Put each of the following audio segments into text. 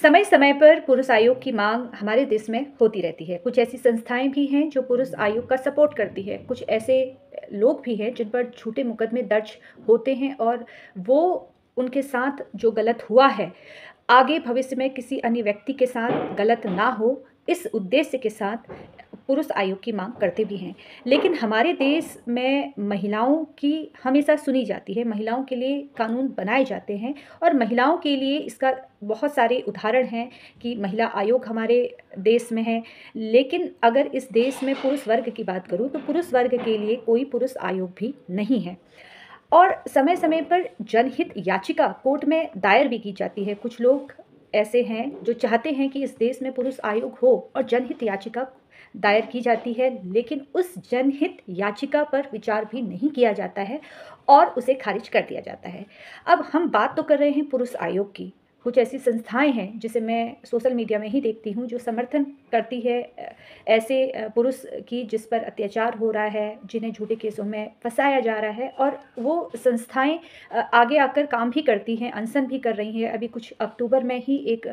समय समय पर पुरुष आयोग की मांग हमारे देश में होती रहती है। कुछ ऐसी संस्थाएं भी हैं जो पुरुष आयोग का सपोर्ट करती है। कुछ ऐसे लोग भी हैं जिन पर झूठे मुकदमे दर्ज होते हैं और वो उनके साथ जो गलत हुआ है, आगे भविष्य में किसी अन्य व्यक्ति के साथ गलत ना हो, इस उद्देश्य के साथ पुरुष आयोग की मांग करते भी हैं। लेकिन हमारे देश में महिलाओं की हमेशा सुनी जाती है, महिलाओं के लिए कानून बनाए जाते हैं और महिलाओं के लिए इसका बहुत सारे उदाहरण हैं कि महिला आयोग हमारे देश में है। लेकिन अगर इस देश में पुरुष वर्ग की बात करूँ तो पुरुष वर्ग के लिए कोई पुरुष आयोग भी नहीं है। और समय-समय पर जनहित याचिका कोर्ट में दायर भी की जाती है। कुछ लोग ऐसे हैं जो चाहते हैं कि इस देश में पुरुष आयोग हो और जनहित याचिका दायर की जाती है, लेकिन उस जनहित याचिका पर विचार भी नहीं किया जाता है और उसे खारिज कर दिया जाता है। अब हम बात तो कर रहे हैं पुरुष आयोग की। कुछ ऐसी संस्थाएँ हैं जिसे मैं सोशल मीडिया में ही देखती हूँ जो समर्थन करती है ऐसे पुरुष की जिस पर अत्याचार हो रहा है, जिन्हें झूठे केसों में फँसाया जा रहा है और वो संस्थाएँ आगे आकर काम भी करती हैं, अनशन भी कर रही हैं। अभी कुछ अक्टूबर में ही एक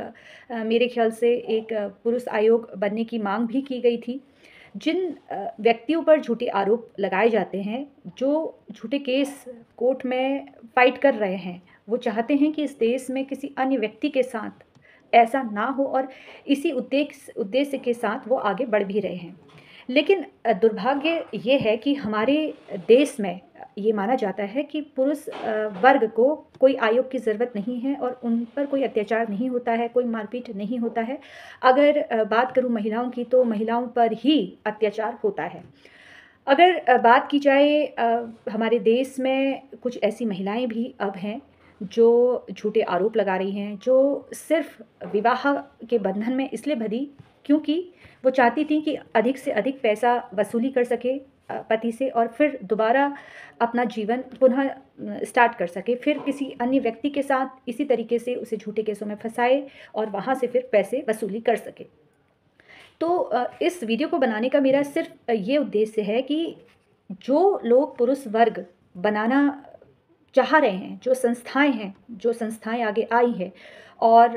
मेरे ख़्याल से एक पुरुष आयोग बनने की माँग भी की गई थी। जिन व्यक्तियों पर झूठे आरोप लगाए जाते हैं, जो झूठे केस कोर्ट में फ़ाइट कर रहे हैं, वो चाहते हैं कि इस देश में किसी अन्य व्यक्ति के साथ ऐसा ना हो और इसी उद्देश्य के साथ वो आगे बढ़ भी रहे हैं। लेकिन दुर्भाग्य ये है कि हमारे देश में ये माना जाता है कि पुरुष वर्ग को कोई आयोग की ज़रूरत नहीं है और उन पर कोई अत्याचार नहीं होता है, कोई मारपीट नहीं होता है। अगर बात करूँ महिलाओं की तो महिलाओं पर ही अत्याचार होता है। अगर बात की जाए हमारे देश में कुछ ऐसी महिलाएँ भी अब हैं जो झूठे आरोप लगा रही हैं, जो सिर्फ़ विवाह के बंधन में इसलिए बंधी क्योंकि वो चाहती थीं कि अधिक से अधिक पैसा वसूली कर सके पति से और फिर दोबारा अपना जीवन पुनः स्टार्ट कर सके। फिर किसी अन्य व्यक्ति के साथ इसी तरीके से उसे झूठे केसों में फँसाए और वहाँ से फिर पैसे वसूली कर सके। तो इस वीडियो को बनाने का मेरा सिर्फ़ ये उद्देश्य है कि जो लोग पुरुष वर्ग बनाना चाह रहे हैं, जो संस्थाएँ आगे आई हैं और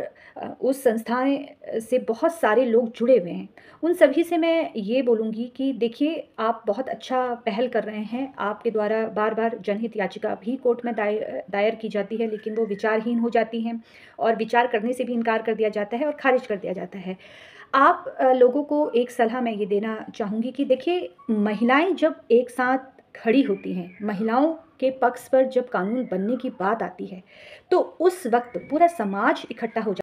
उस संस्थाएँ से बहुत सारे लोग जुड़े हुए हैं। उन सभी से मैं ये बोलूँगी कि देखिए, आप बहुत अच्छा पहल कर रहे हैं। आपके द्वारा बार-बार जनहित याचिका भी कोर्ट में दायर की जाती है, लेकिन वो विचारहीन हो जाती हैं और विचार करने से भी इनकार कर दिया जाता है और खारिज कर दिया जाता है। आप लोगों को एक सलाह मैं ये देना चाहूँगी कि देखिए, महिलाएँ जब एक साथ खड़ी होती हैं, महिलाओं के पक्ष पर जब कानून बनने की बात आती है, तो उस वक़्त पूरा समाज इकट्ठा हो